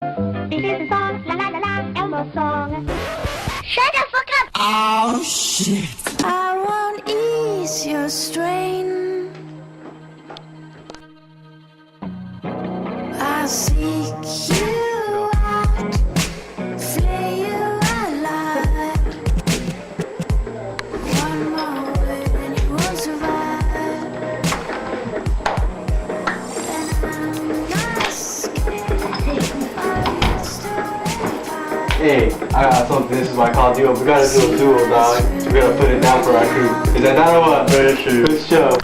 This is the song, la la la la, Elmo song. Shut the fuck up! Oh shit! I won't ease your strain. I seek you out, flay you alive. One more word and you won't survive. And I'm not scared of your story. Hey, I got something. This is my call duo. We gotta do a duo, dog. We gotta put it down for our crew. Is that not or what? Very true. Good show.